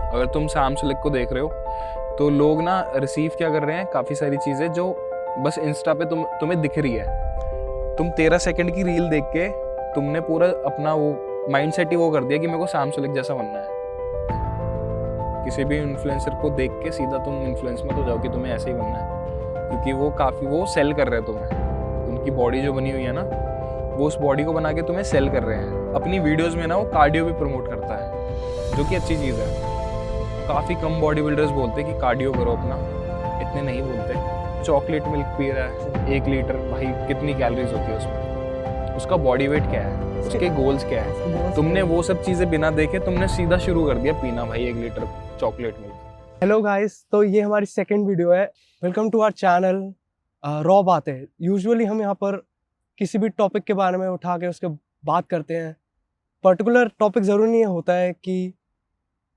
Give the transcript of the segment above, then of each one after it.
अगर तुम सैम सुलग को देख रहे हो तो लोग ना रिसीव क्या कर रहे हैं, काफ़ी सारी चीज़ें जो बस इंस्टा पे तुम्हें दिख रही है। तुम 13 सेकंड की रील देख के तुमने पूरा अपना वो माइंड सेट ही वो कर दिया कि मेरे को सैम सुलग जैसा बनना है। किसी भी इन्फ्लुएंसर को देख के सीधा तुम इन्फ्लुएंस मत हो जाओ कि तुम्हें ऐसे ही बनना है, क्योंकि वो सेल कर रहे हैं तुम्हें। उनकी बॉडी जो बनी हुई है ना, वो उस बॉडी को बना के तुम्हें सेल कर रहे हैं। अपनी वीडियोस में ना वो कार्डियो भी प्रमोट करता है, जो कि अच्छी चीज़ है। काफ़ी कम बॉडी बिल्डर्स बोलते हैं कि कार्डियो करो अपना, इतने नहीं बोलते। चॉकलेट मिल्क पी रहा है 1 लीटर, भाई कितनी कैलोरीज होती है उसमें, उसका बॉडी वेट क्या है, उसके गोल्स क्या है। तुमने वो सब चीज़ें बिना देखे तुमने सीधा शुरू कर दिया पीना भाई 1 litre chocolate milk. Hello guys, तो ये हमारी सेकंड वीडियो है। Welcome to our channel raw बातें। यूजुअली हम यहाँ पर किसी भी टॉपिक के बारे में उठा के उसके बात करते हैं। पर्टिकुलर टॉपिक ज़रूरी नहीं होता है कि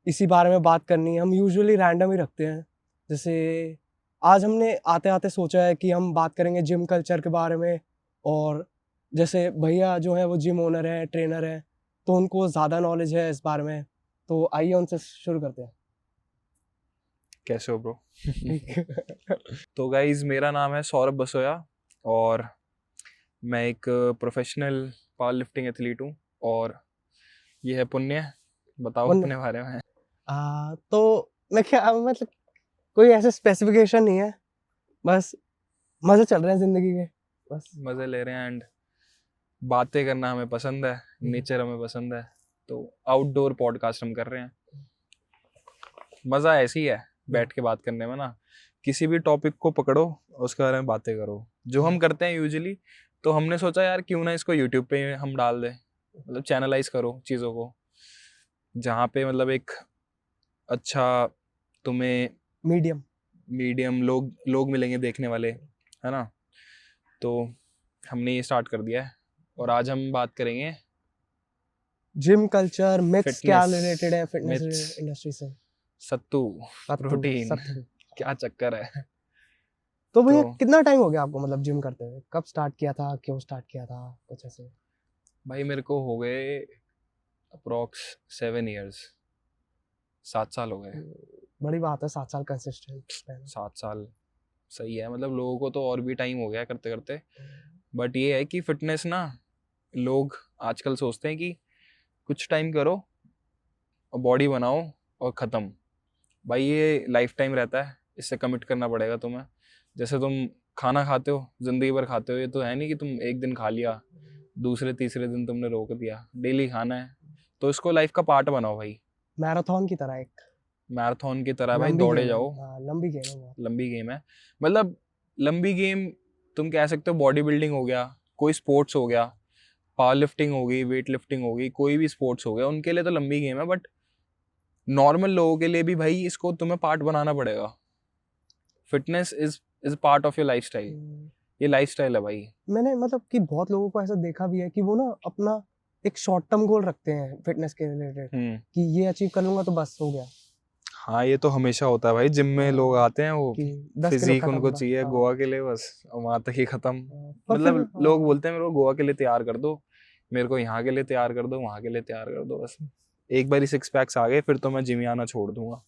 इसी बारे में बात करनी है, हम यूजुअली रैंडम ही रखते हैं। जैसे आज हमने आते आते सोचा है कि हम बात करेंगे जिम कल्चर के बारे में, और जैसे भैया जो है वो जिम ओनर है, ट्रेनर है, तो उनको ज़्यादा नॉलेज है इस बारे में। तो आइए उनसे शुरू करते हैं। कैसे हो ब्रो? तो गाइज, मेरा नाम है सौरभ बसोया और मैं एक प्रोफेशनल पावर लिफ्टिंग एथलीट हूँ। और ये है पुण्य। बताओ अपने बारे में। तो मैं क्या मतलब कोई ऐसे स्पेसिफिकेशन नहीं है, बस मजे चल रहे हैं जिंदगी के, बस मजे ले रहे हैं एंड बातें करना हमें पसंद है, नेचर हमें पसंद है, तो आउटडोर पॉडकास्ट हम कर रहे हैं। मजा ऐसी ही है बैठ के बात करने में ना, किसी भी टॉपिक को पकड़ो उसके बारे में बातें करो, जो हम करते हैं यूजुअली। तो हमने सोचा यार क्यों ना इसको यूट्यूब पे हम डाल दें, मतलब चैनलाइज करो चीज़ों को, जहाँ पे मतलब एक अच्छा तुम्हें मीडियम लोग मिलेंगे देखने वाले, है ना। तो हमने ये स्टार्ट कर दिया है और आज हम बात करेंगे जिम कल्चर मिक्स क्या रिलेटेड है फिटनेस myths, इंडस्ट्री से। सत्तू प्रोटीन क्या चक्कर है। तो भैया कितना टाइम हो गया आपको मतलब जिम करते हुए? कब स्टार्ट किया था, क्यों स्टार्ट किया था, कुछ ऐसे? भाई मेरे को हो गए अप्रोक्स 7 years, 7 साल हो गए। बड़ी बात है 7 साल कंसिस्टेंट। 7 साल सही है, मतलब लोगों को तो और भी टाइम हो गया करते करते। बट ये है कि फिटनेस ना, लोग आजकल सोचते हैं कि कुछ टाइम करो और बॉडी बनाओ और ख़त्म। भाई ये लाइफ टाइम रहता है, इससे कमिट करना पड़ेगा तुम्हें। जैसे तुम खाना खाते हो, ज़िंदगी भर खाते हो, ये तो है नहीं कि तुम एक दिन खा लिया दूसरे तीसरे दिन तुमने रोक दिया। डेली खाना है, तो इसको लाइफ का पार्ट बनाओ भाई। मैराथन की तरह, एक मैराथन की तरह भाई दौड़े जाओ। लंबी गेम है, लंबी गेम है, मतलब लंबी गेम तुम कह सकते हो। बॉडी बिल्डिंग हो गया, कोई स्पोर्ट्स हो गया, पावर लिफ्टिंग हो गई, वेट लिफ्टिंग हो गई, कोई भी स्पोर्ट्स हो गया, उनके लिए तो लंबी गेम है। बट नॉर्मल लोगों के लिए भी भाई इसको तुम्हें पार्ट बनाना पड़ेगा। Fitness is part of your lifestyle. ये लाइफस्टाइल है भाई। मैंने मतलब कि बहुत लोगों को ऐसा देखा भी है कि वो ना अपना एक शॉर्ट टर्म गोल रखते हैं फिटनेस के रिलेटेड, कि ये अचीव कर लूंगा तो बस हो गया। हाँ, ये तो हमेशा होता है भाई। जिम में लोग आते हैं, वो फिजिक उनको चाहिए गोवा के लिए, बस वहां तक ही खत्म। मतलब लोग बोलते हैं मेरे को गोवा के लिए तैयार कर दो, मेरे को यहाँ के लिए तैयार कर दो, वहां के लिए तैयार कर दो, बस एक बार 6 पैक्स आ गए फिर तो मैं जिम आना छोड़ दूंगा।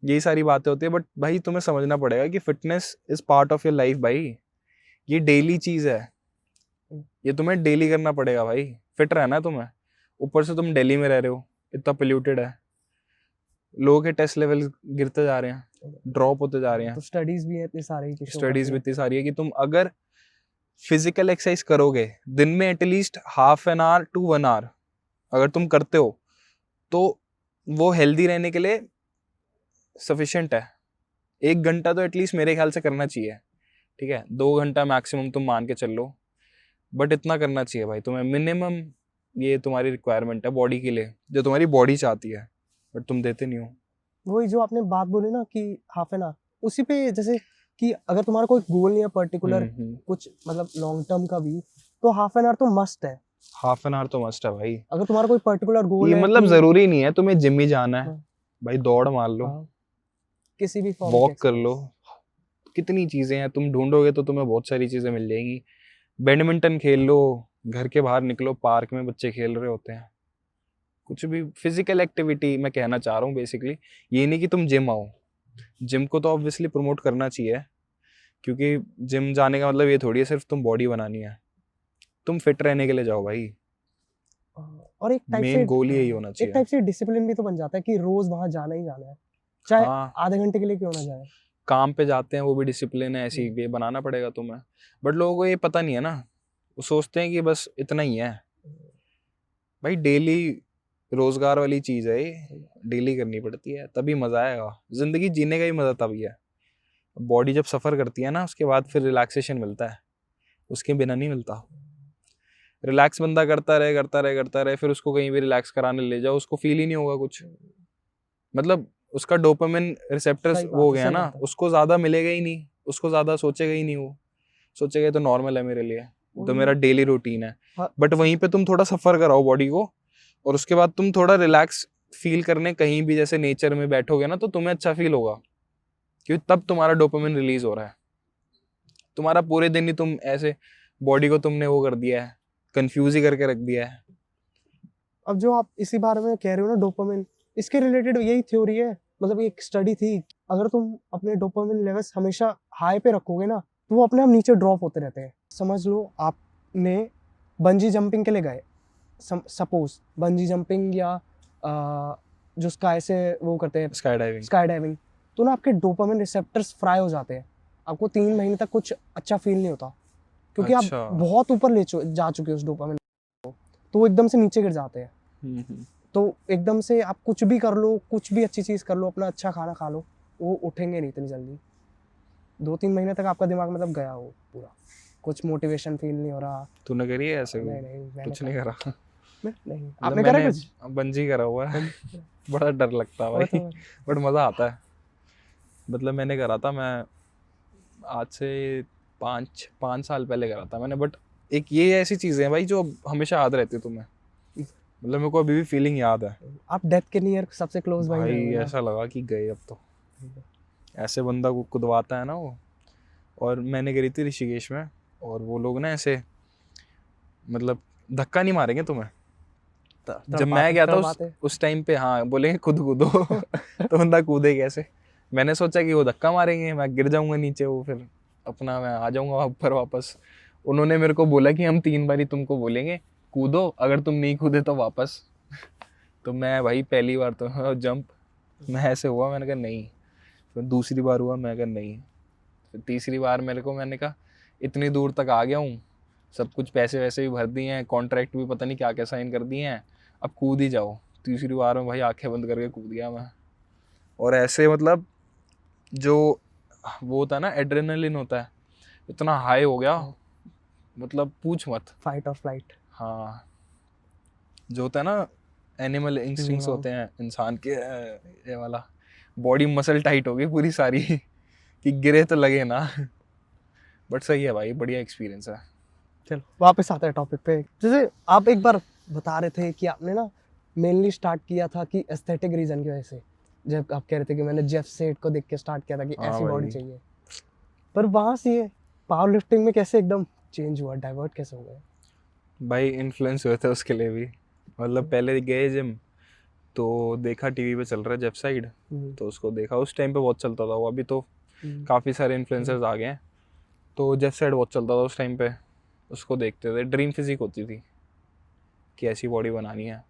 यही सारी बातें होती है। बट भाई तुम्हें समझना पड़ेगा कि fitness is part of your life भाई। ये डेली चीज है, ये तुम्हें डेली करना पड़ेगा भाई। फिट रहना है तुम्हें। ऊपर से तुम दिल्ली में रह रहे हो, इतना पोल्यूटेड है, लोगों के टेस्ट लेवल गिरते जा रहे हैं, ड्रॉप होते जा रहे हैं। तो स्टडीज भी इतनी सारी है कि तुम अगर फिजिकल एक्सरसाइज करोगे दिन में at least ½ an hour to 1 hour अगर तुम करते हो, तो वो हेल्दी रहने के लिए सफिशिएंट है। 1 घंटा तो एटलीस्ट मेरे ख्याल से करना चाहिए, ठीक है। 2 घंटा मैक्सिमम तुम मान के चल लो, बट इतना करना चाहिए भाई तुम्हें मिनिमम। ये तुम्हारी रिक्वायरमेंट है बॉडी के लिए, जो तुम्हारी बॉडी चाहती है, बट तुम देते नहीं हो। वही जो आपने बात बोली ना कि ½ an hour, उसी पे जैसे कि अगर तुम्हारा कोई गोल नहीं है पर्टिकुलर, कुछ मतलब लॉन्ग टर्म का भी, तो ½ an hour तो मस्ट है। ½ an hour तो मस्ट है भाई। अगर तुम्हारा कोई पर्टिकुलर गोल है, मतलब जरूरी नहीं है तुम्हें जिम ही जाना है भाई, दौड़ मार लो, किसी भी फॉर्म वॉक कर लो। कितनी चीजें हैं, तुम ढूंढोगे तो तुम्हें बहुत सारी चीजें मिल जाएंगी। बैडमिंटन खेल लो, घर के बाहर निकलो, पार्क में बच्चे खेल रहे होते हैं, कुछ भी फिजिकल एक्टिविटी मैं कहना चाह रहा हूँ बेसिकली। ये नहीं कि तुम जिम आओ, जिम को तो ऑब्वियसली प्रमोट करना चाहिए, क्योंकि जिम जाने का मतलब ये थोड़ी है सिर्फ तुम बॉडी बनानी है, तुम फिट रहने के लिए जाओ भाई। और एक टाइप से मेन गोल ही यही होना एक चाहिए। टाइप से डिसिप्लिन भी तो बन जाता है कि रोज वहां जाना ही जाना है, चाहे हाँ, आधे घंटे के लिए क्यों ना जाए। काम पे जाते हैं वो भी डिसिप्लिन है, ऐसी ये बनाना पड़ेगा तुम्हें। बट लोगों को ये पता नहीं है ना, वो सोचते हैं कि बस इतना ही है। भाई डेली रोजगार वाली चीज है ये, डेली करनी पड़ती है तभी मजा आएगा। जिंदगी जीने का ही मजा तभी है। बॉडी जब सफर करती है ना उसके बाद फिर रिलैक्सेशन मिलता है, उसके बिना नहीं मिलता। रिलैक्स बंदा करता रहे फिर उसको कहीं भी रिलैक्स कराने ले जाओ, उसको फील ही नहीं होगा कुछ। मतलब उसका डोपामिन रिसेप्टर्स सही वो बात हो है, गया सही ना, बात है। उसको ज्यादा मिलेगा ही नहीं, उसको ज्यादा सोचेगा ही नहीं। वो सोचेगा ये तो नॉर्मल है मेरे लिए, तो वही। मेरा डेली रूटीन है। हाँ। बट वहीं पे तुम थोड़ा सफर कराओ बॉडी को, और उसके बाद तुम थोड़ा रिलैक्स फील करने कहीं भी जैसे नेचर में बैठोगे ना, तो तुम्हें अच्छा फील होगा, क्योंकि तब तुम्हारा डोपामिन रिलीज हो रहा है। तुम्हारा पूरे दिन ही तुम ऐसे बॉडी को तुमने वो कर दिया है, कंफ्यूज ही करके रख दिया है। अब जो आप इसी बारे में कह रहे हो ना डोपामिन, इसके रिलेटेड यही थ्योरी है, मतलब एक स्टडी थी, अगर तुम अपने डोपामिन लेवल्स हमेशा हाई पे रखोगे ना तो वो अपने आप नीचे ड्रॉप होते रहते हैं। समझ लो आपने बंजी जंपिंग के लिए गए, सपोज बंजी जंपिंग या जो स्काई से वो करते हैं स्काई डाइविंग, तो ना आपके डोपामिन रिसेप्टर्स फ्राई हो जाते हैं, आपको 3 महीने तक कुछ अच्छा फील नहीं होता, क्योंकि अच्छा। आप बहुत ऊपर जा चुके हो उस डोपामिन, तो वो एकदम से नीचे गिर जाते हैं। तो एकदम से आप कुछ भी कर लो, कुछ भी अच्छी चीज़ कर लो, अपना अच्छा खाना खा लो, वो उठेंगे नहीं इतनी जल्दी। 2-3 महीने तक आपका दिमाग मतलब गया हो पूरा, कुछ मोटिवेशन फील नहीं हो रहा। तूने करी है ऐसे? नहीं नहीं, मैंने कुछ नहीं करा। नहीं, मतलब आपने करा मैंने कुछ? बंजी करा हुआ है। बड़ा डर लगता है भाई, बट मजा आता है। मतलब मैंने करा था, मैं आज से 5 साल पहले करा था मैंने। बट एक ये ऐसी चीजें हैं भाई जो हमेशा याद रहती है तुम्हें। मतलब मेरे को अभी भी फीलिंग याद है आप डेथ के नियर सबसे क्लोज भाई भाई, रहे हो ना। ऐसा लगा कि गए अब तो। ऐसे बंदा को कुदवाता है ना वो। और मैंने करी थी ऋषिकेश में, और वो लोग ना ऐसे मतलब धक्का नहीं मारेंगे तुम्हें। जब मैं गया था उस टाइम पे, हाँ बोलेंगे खुद कूदो। तो बंदा कूदे कैसे? मैंने सोचा कि वो धक्का मारेंगे, मैं गिर जाऊंगा नीचे, वो फिर अपना मैं आ जाऊंगा ऊपर वापस। उन्होंने मेरे को बोला कि हम 3 बारी तुमको बोलेंगे कूदो, अगर तुम नहीं कूदे तो वापस। तो मैं भाई पहली बार तो जंप मैं ऐसे हुआ, मैंने कहा नहीं। फिर दूसरी बार हुआ, मैं कहा नहीं। फिर तीसरी बार मैंने कहा इतनी दूर तक आ गया हूँ, सब कुछ पैसे वैसे भी भर दिए हैं, कॉन्ट्रैक्ट भी पता नहीं क्या क्या साइन कर दिए हैं, अब कूद ही जाओ। तीसरी बार में भाई आंखें बंद करके कूद गया मैं। और ऐसे मतलब जो वो होता है ना एड्रेनलिन होता है, इतना हाई हो गया, मतलब पूछ मत। फाइट और फ्लाइट। हाँ, जो होता है ना एनिमल इंस्टिंक्ट्स होते हैं इंसान के, ये वाला बॉडी मसल टाइट हो गई पूरी सारी कि गिरे तो लगे ना। बट सही है भाई, बढ़िया एक्सपीरियंस है। चलो वापस आते हैं टॉपिक पे। जैसे आप एक बार बता रहे थे कि आपने ना मेनली स्टार्ट किया था कि एस्थेटिक रीजन की वजह से, जब आप कह रहे थे कि मैंने जेफ सेट को देख के स्टार्ट किया था कि हाँ ऐसी भाई। बॉडी चाहिए, पर वहां से ये पावर लिफ्टिंग में कैसे एकदम चेंज हुआ, डाइवर्ट कैसे हो गए? भाई इन्फ्लुएंस हुए थे उसके लिए भी। मतलब पहले गए जिम, तो देखा टीवी पे चल रहा है जेफ साइड, तो उसको देखा। उस टाइम पे बहुत चलता था वो, अभी तो काफ़ी सारे इन्फ्लुएंसर्स आ गए हैं। तो जेफ साइड बहुत चलता था उस टाइम पे, उसको देखते थे। ड्रीम फिजिक होती थी कि ऐसी बॉडी बनानी है।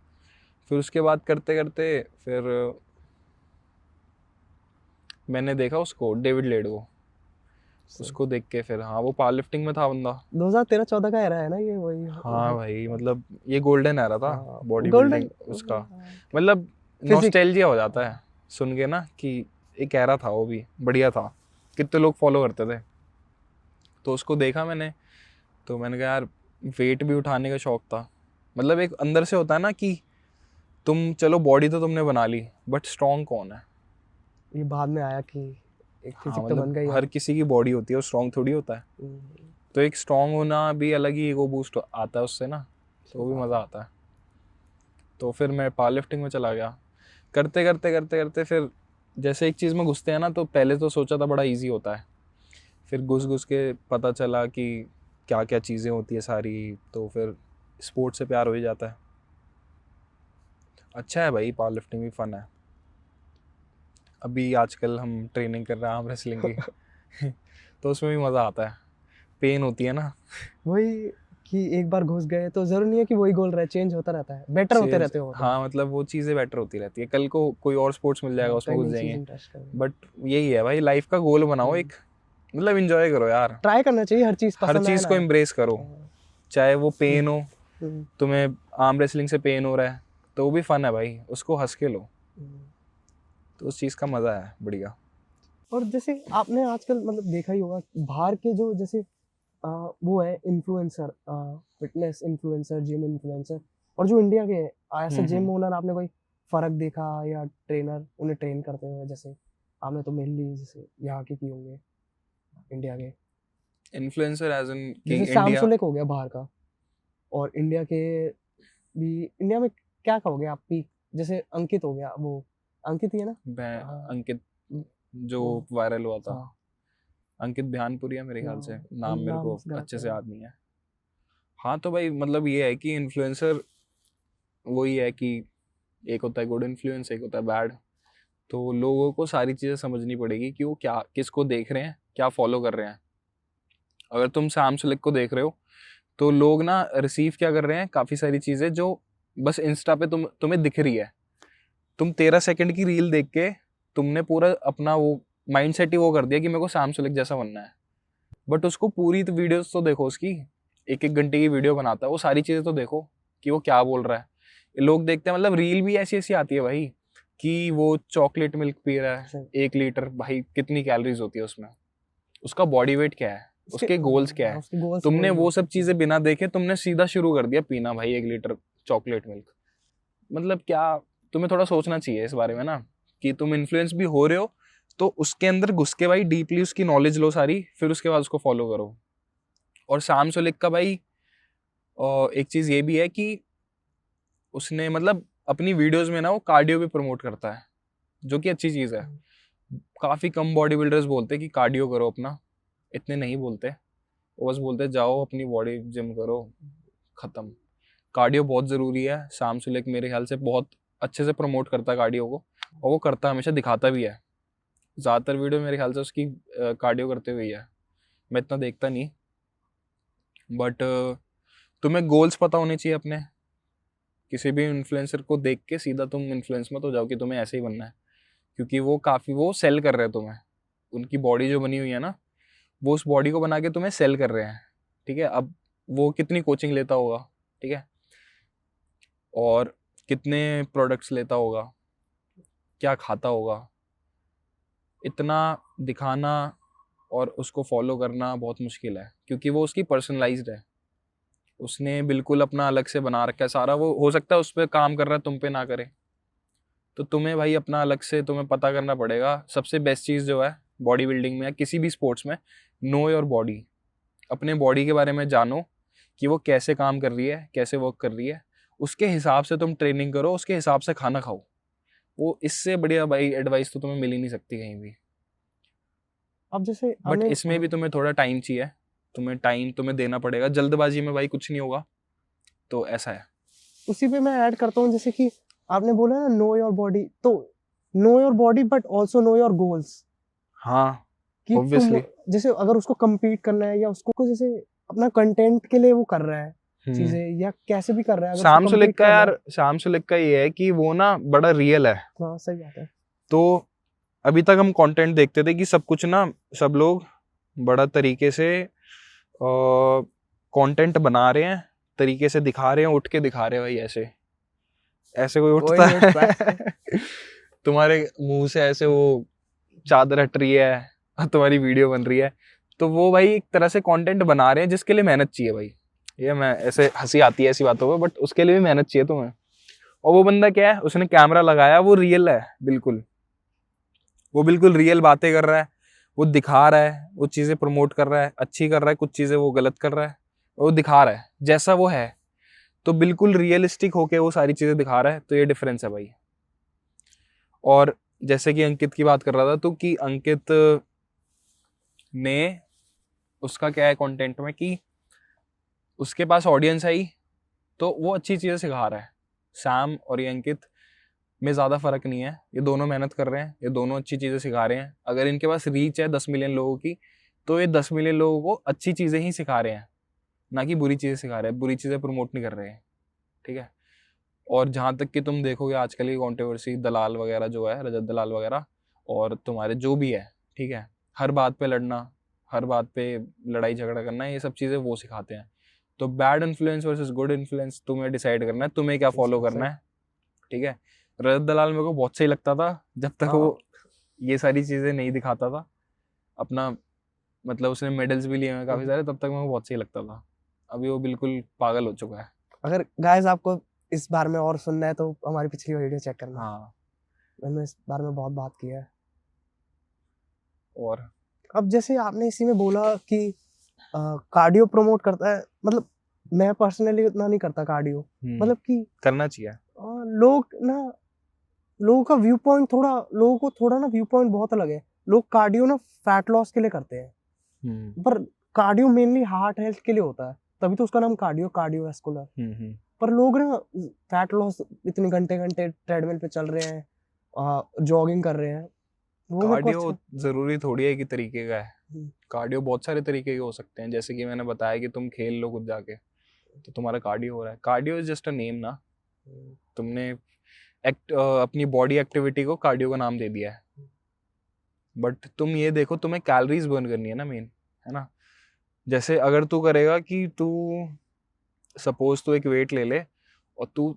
फिर उसके बाद करते करते फिर मैंने देखा उसको, डेविड लेड को। उसको देख के फिर हाँ, वो पावर लिफ्टिंग में था बंदा। 2013-14 का एरा है ना ये, वही? हाँ भाई, मतलब ये गोल्डन एरा था बॉडी गोल्डन बिल्डिंग उसका। मतलब नॉस्टैल्जिया हो जाता है सुन के ना कि एक एरा था, वो भी बढ़िया था, कितने लोग फॉलो करते थे। तो उसको देखा मैंने, तो मैंने कहा यार वेट भी उठाने का शौक था। मतलब एक अंदर से होता है ना कि तुम चलो बॉडी तो तुमने बना ली, बट स्ट्रॉन्ग कौन है? ये बाद में आया कि एक हाँ, फिजिक तो बन मतलब गई हर किसी की बॉडी होती है, वो स्ट्रॉन्ग थोड़ी होता है। तो एक स्ट्रॉन्ग होना भी अलग ही ईगो बूस्ट आता है उससे ना, तो वो भी मज़ा आता है। तो फिर मैं पावर लिफ्टिंग में चला गया। करते करते करते करते फिर जैसे एक चीज़ में घुसते हैं ना, तो पहले तो सोचा था बड़ा इजी होता है, फिर घुस घुस के पता चला कि क्या क्या चीज़ें होती है सारी, तो फिर स्पोर्ट्स से प्यार हो ही जाता है। अच्छा है भाई, पावर लिफ्टिंग भी फन है। अभी आजकल हम ट्रेनिंग कर रहे हैं आर्म रेसलिंग की तो उसमें भी मज़ा आता है, पेन होती है ना। वही कि एक बार घुस गए तो जरूरी नहीं है कि वही गोल रहे, चेंज होता रहता है, बेटर होते चेंज, रहते हो तो। हाँ मतलब वो चीज़ें बेटर होती रहती है, कल को कोई और स्पोर्ट्स मिल जाएगा उसमें कई घुस नई चीज जाएंगे। इंटरेस्ट करेंगे। बट यही है भाई, लाइफ का गोल बनाओ एक, मतलब एंजॉय करो यार, ट्राई करना चाहिए, हर चीज हर पसंद आए चीज़ ना को आए। एम्ब्रेस करो। चाहे वो पेन हो, हम्म, तुम्हें आर्म रेसलिंग से पेन हो रहा है तो वो भी फन है भाई, उसको हंस के लो, हम्म। तो उस चीज़ का मज़ा है बढ़िया। और जैसे आपने आजकल मतलब देखा ही होगा, बाहर के जो जैसे वो है influencer, fitness influencer, gym influencer, और जो इंडिया के हैं, ऐसे जिम ओनर, आपने कोई फर्क देखा या ट्रेनर उन्हें ट्रेन करते हुए? जैसे आपने तो मेनली जैसे यहाँ की होंगे, इंडिया के, इन्फ्लुएंसर एज इन कि जैसे इंडिया, सैमसुलेक हो गया बाहर का, और इंडिया के भी, इंडिया में क्या कहोगे आप पीक? जैसे अंकित हो गया, वो अंकित ही है ना? हाँ, अंकित जो वो, वायरल हुआ था, हाँ, अंकित ध्यानपुरी है मेरे ख्याल से, नाम मेरे नाम को गलत अच्छे है। से याद नहीं है। हाँ तो भाई मतलब ये है कि इन्फ्लुएंसर वही है कि एक होता है गुड इन्फ्लुएंस, एक होता है बैड। तो लोगों को सारी चीज़ें समझनी पड़ेगी कि वो क्या किसको देख रहे हैं, क्या फॉलो कर रहे हैं। अगर तुम सैम सुलेक को देख रहे हो तो लोग ना रिसीव क्या कर रहे हैं, काफ़ी सारी चीज़ें जो बस इंस्टा पे तुम्हें दिख रही है। तुम 13 सेकंड की रील देख के तुमने पूरा अपना वो माइंड सेट ही वो कर दिया कि मेरे को सैम सुलेक जैसा बनना है। बट उसको पूरी तो वीडियोस तो देखो उसकी, एक एक घंटे की वीडियो बनाता है, वो सारी चीज़ें तो देखो कि वो क्या बोल रहा है। लोग देखते हैं, मतलब रील भी ऐसी ऐसी आती है भाई कि वो चॉकलेट मिल्क पी रहा है सही। 1 लीटर, भाई कितनी कैलोरीज होती है उसमें, उसका बॉडी वेट क्या है, उसके गोल्स क्या है। उसके गोल्स तुमने वही वो है। सब चीज़ें बिना देखे तुमने सीधा शुरू कर दिया पीना भाई 1 लीटर चॉकलेट मिल्क। मतलब क्या, तुम्हें थोड़ा सोचना चाहिए इस बारे में ना, कि तुम इन्फ्लुएंस भी हो रहे हो तो उसके अंदर घुस के भाई डीपली उसकी नॉलेज लो सारी, फिर उसके बाद उसको फॉलो करो। और शाम सुलिक का भाई एक चीज ये भी है कि उसने मतलब अपनी वीडियोस में ना वो कार्डियो भी प्रमोट करता है, जो कि अच्छी चीज है। काफी कम बॉडी बिल्डर्स बोलते हैं कि कार्डियो करो अपना, इतने नहीं बोलते, वो बस बोलते हैं जाओ अपनी बॉडी जिम करो, खत्म। कार्डियो बहुत जरूरी है। शाम सुलेक मेरे ख्याल से बहुत अच्छे से प्रमोट करता है कार्डियो को, और वो करता है, हमेशा दिखाता भी है। ज़्यादातर वीडियो मेरे ख्याल से उसकी कार्डियो करते हुए ही है, मैं इतना देखता नहीं। बट तुम्हें गोल्स पता होने चाहिए अपने, किसी भी इन्फ्लुएंसर को देख के सीधा तुम इन्फ्लुएंस मत हो जाओ कि तुम्हें ऐसे ही बनना है, क्योंकि वो काफ़ी वो सेल कर रहे हैं तुम्हें। उनकी बॉडी जो बनी हुई है ना, वो उस बॉडी को बना के तुम्हें सेल कर रहे हैं। ठीक है, अब वो कितनी कोचिंग लेता होगा, ठीक है, और कितने प्रोडक्ट्स लेता होगा, क्या खाता होगा, इतना दिखाना और उसको फॉलो करना बहुत मुश्किल है, क्योंकि वो उसकी पर्सनलाइज्ड है। उसने बिल्कुल अपना अलग से बना रखा है सारा, वो हो सकता है उस पर काम कर रहा है, तुम पे ना करे। तो तुम्हें भाई अपना अलग से तुम्हें पता करना पड़ेगा। सबसे बेस्ट चीज़ जो है बॉडी बिल्डिंग में या किसी भी स्पोर्ट्स में, नो योर बॉडी। अपने बॉडी के बारे में जानो कि वो कैसे काम कर रही है, कैसे वर्क कर रही है, उसके हिसाब से तुम ट्रेनिंग करो, उसके हिसाब से खाना खाओ। वो इससे बढ़िया भाई एडवाइस तो तुम्हें मिल ही नहीं सकती कहीं भी। अब जैसे बट हमने इसमें भी तुम्हें थोड़ा टाइम चाहिए, तुम्हें देना पड़ेगा, जल्दबाजी में भाई कुछ नहीं होगा, तो ऐसा है। उसी पे मैं ऐड करता हूँ, जैसे कि आपने बोला ना नो योर बॉडी, तो know your body but also know your goals. हाँ कि तुम ऑब्वियसली। जैसे अगर उसको compete करना है, या उसको जैसे अपना कंटेंट के लिए वो कर रहा है चीजें, या कैसे भी कर रहा है, अगर शाम उसको सुलिक compete का करना यार, है। शाम सुलिक का ये है कि वो ना बड़ा रियल है। हाँ सही बात है। तो अभी तक हम कंटेंट देखते थे कि सब कुछ ना, सब लोग बड़ा तरीके से कंटेंट बना रहे हैं, तरीके से दिखा रहे हैं, उठ के दिखा रहे हैं भाई, ऐसे ऐसे कोई उठता नहीं उठता है। है तुम्हारे मुंह से ऐसे वो चादर हट रही है और तुम्हारी वीडियो बन रही है, तो वो भाई एक तरह से कंटेंट बना रहे हैं जिसके लिए मेहनत चाहिए भाई। ये मैं ऐसे हंसी आती है ऐसी बातों पे, बट उसके लिए भी मेहनत चाहिए तुम्हें। और वो बंदा क्या है, उसने कैमरा लगाया, वो रियल है बिल्कुल, वो बिल्कुल रियल बातें कर रहा है, वो दिखा रहा है, वो चीज़ें प्रमोट कर रहा है, अच्छी कर रहा है, कुछ चीज़ें वो गलत कर रहा है, वो दिखा रहा है जैसा वो है, तो बिल्कुल रियलिस्टिक होके वो सारी चीज़ें दिखा रहा है, तो ये डिफरेंस है भाई। और जैसे कि अंकित की बात कर रहा था, तो कि अंकित ने, उसका क्या है कंटेंट में कि उसके पास ऑडियंस आई तो वो अच्छी चीज़ें सिखा रहा है। सैम और ये अंकित में ज़्यादा फ़र्क नहीं है। ये दोनों मेहनत कर रहे हैं, ये दोनों अच्छी चीज़ें सिखा रहे हैं। अगर इनके पास रीच है 10 मिलियन लोगों की, तो ये 10 मिलियन लोगों को अच्छी चीज़ें ही सिखा रहे हैं, ना कि बुरी चीज़ें सिखा रहे हैं, बुरी चीज़ें प्रमोट नहीं कर रहे हैं, ठीक है। और जहाँ तक कि तुम देखोगे आजकल की कॉन्ट्रोवर्सी, दलाल वगैरह जो है, रजत दलाल वगैरह, और तुम्हारे जो भी है, ठीक है, हर बात पे लड़ना, हर बात पे लड़ाई झगड़ा करना, ये सब चीज़ें वो सिखाते हैं। तो bad influence versus good influence तुम्हें डिसाइड करना है, तुम्हें क्या फॉलो करना है, ठीक है। रजत दलाल मेरे को बहुत सही लगता था जब तक वो ये सारी चीज़ें नहीं दिखाता था अपना, मतलब उसने मेडल्स भी लिए हैं काफ़ी सारे, तब तक मेरे को बहुत सही लगता था। अभी वो बिल्कुल पागल हो चुका है। अगर गाइस आपको इस बारे में और सुनना है तो हमारी पिछली वीडियो चेक करना। हाँ, मैंने इस बारे में बहुत बात की है। और अब जैसे आपने इसी में बोला कि कार्डियो प्रमोट करता है, मतलब मैं पर्सनली उतना नहीं करता कार्डियो, मतलब कि करना चाहिए। लोग ना, लोगों का व्यू पॉइंट थोड़ा, लोगों को थोड़ा ना व्यू पॉइंट बहुत अलग है। लोग कार्डियो ना फैट लॉस के लिए करते हैं, पर कार्डियो मेनली हार्ट हेल्थ के लिए होता है, तभी तो उसका नाम कार्डियोवैस्कुलर। पर लोग ना फैट लॉस इतने घंटे घंटे ट्रेडमिल पे चल रहे हैं, जॉगिंग कर रहे हैं, वो मेरे को कार्डियो अच्छा। जरूरी थोड़ी है कि तरीके का है। कार्डियो बहुत सारे तरीके के हो सकते हैं, जैसे कि मैंने बताया कि तुम खेल लो कुछ जाके, तो तुम्हारा कार्डियो हो रहा है। Cardio is just a name ना, तुमने अपनी बॉडी एक्टिविटी को कार्डियो का नाम दे दिया है, बट तुम ये देखो तुम्हें कैलोरीज बर्न करनी है ना मेन, है ना। जैसे अगर तू करेगा कि तू सपोज तू एक वेट ले ले और तू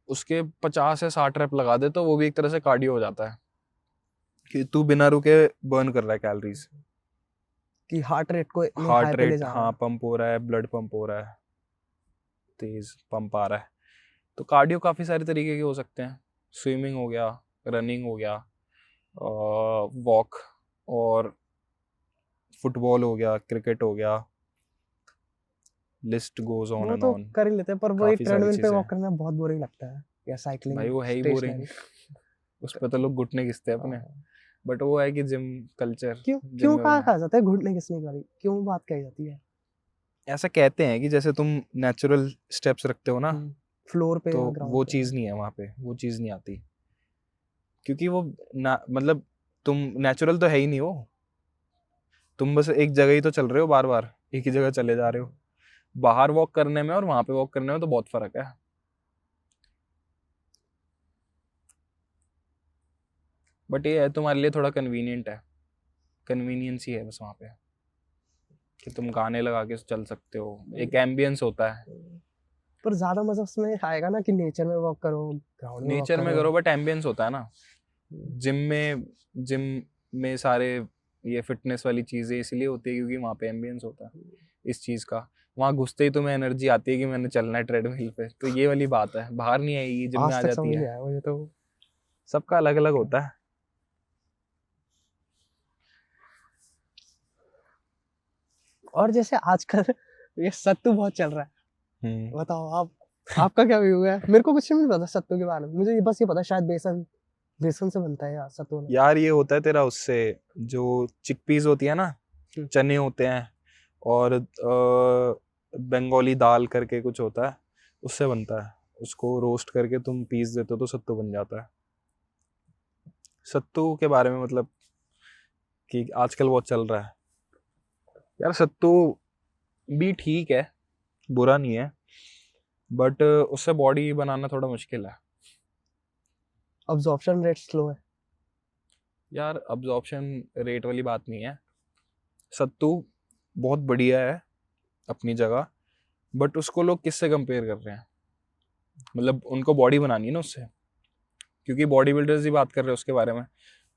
उसके 50 या 60 रैप लगा दे, तो वो भी एक तरह से कार्डियो हो जाता है कि तू बिना रुके बर्न कर रहा है कैलोरीज, कि हार्ट रेट को इतने हाई हार्ट पे ले रेट जा रहा हाँ है। पंप हो रहा है, ब्लड पंप हो रहा है, तेज पंप आ रहा है। तो कार्डियो काफ़ी सारे तरीके के हो सकते हैं। स्विमिंग हो गया, रनिंग हो गया, वॉक, और फुटबॉल हो गया, क्रिकेट हो गया, लिस्ट गोज ऑन वो एंड तो ऑन। कर ही लेते हैं, पर वो एक काफ़ी सारी ट्रेडमिल पे चीज़ें वॉक हैं करना बहुत बोरिंग लगता है, या साइकिलिंग भाई, वो है ही बोरिंग। स्टेशनरी। उस पर तो लोग घुटने घिसते हैं अपने, बट वो है कि जिम कल्चर, क्यों जिम क्यों में कहा बना। जाता है घुटने किसने करी, क्यों बात कही जाती है? ऐसा कहते हैं कि जैसे तुम नेचुरल स्टेप्स रखते हो ना, फ्लोर पे तो या ग्राउंड वो पे? चीज़ नहीं है वहाँ पे, वो चीज़ नहीं आती, क्योंकि वो ना, मतलब तुम नेचुरल तो है ही नहीं वो। तुम बस एक जगह ही तो चल रहे हो, बार बार एक ही जगह चले जा रहे हो। बाहर वॉक करने में और वहाँ पे वॉक करने में तो बहुत फर्क है। बट ये है तुम्हारे लिए थोड़ा कन्वीनियंट है, कन्वीनियंस ही है बस वहाँ पे, कि तुम गाने लगा के चल सकते हो, एक एम्बियंस होता है। पर ज्यादा मजा उसमें आएगा ना कि नेचर में वॉक करो, ग्राउंड में वॉक नेचर में करो। करो बट एम्बियंस होता है ना। जिम में सारे ये फिटनेस वाली चीज़ें इसलिए होती है क्योंकि वहाँ पे एम्बियंस होता है इस चीज़ का। वहाँ घुसते ही तुम्हें एनर्जी आती है कि मैंने चलना है ट्रेडमिल पे, तो ये वाली बात है, बाहर नहीं आएगी, जिम में आज आ तक जाती समझ है। नहीं आया मुझे तो। सबका अलग अलग होता है। और जैसे आजकल ये सत्तू बहुत चल रहा है, बताओ आप, आपका क्या व्यू है? मेरे को कुछ नहीं पता सत्तू के बारे में, मुझे बस ये पता है शायद बेसन, बेसन से बनता है यार सत्तू ना। यार ये होता है तेरा उससे, जो चिकपीस होती है ना, चने होते हैं, और बंगाली दाल करके कुछ होता है, उससे बनता है। उसको रोस्ट करके तुम पीस देते हो तो सत्तू बन जाता है। सत्तू के बारे में मतलब कि आजकल बहुत चल रहा है यार, सत्तू भी ठीक है, बुरा नहीं है, बट उससे बॉडी बनाना थोड़ा मुश्किल है अब्जॉर्प्शन रेट स्लो है। यार। अब्जॉर्प्शन रेट वाली बात नहीं है, सत्तू बहुत बढ़िया है अपनी जगह, बट उसको लोग किससे कंपेयर कर रहे हैं, मतलब उनको बॉडी बनानी है ना उससे, क्योंकि बॉडी बिल्डर्स ही बात कर रहे हैं उसके बारे में,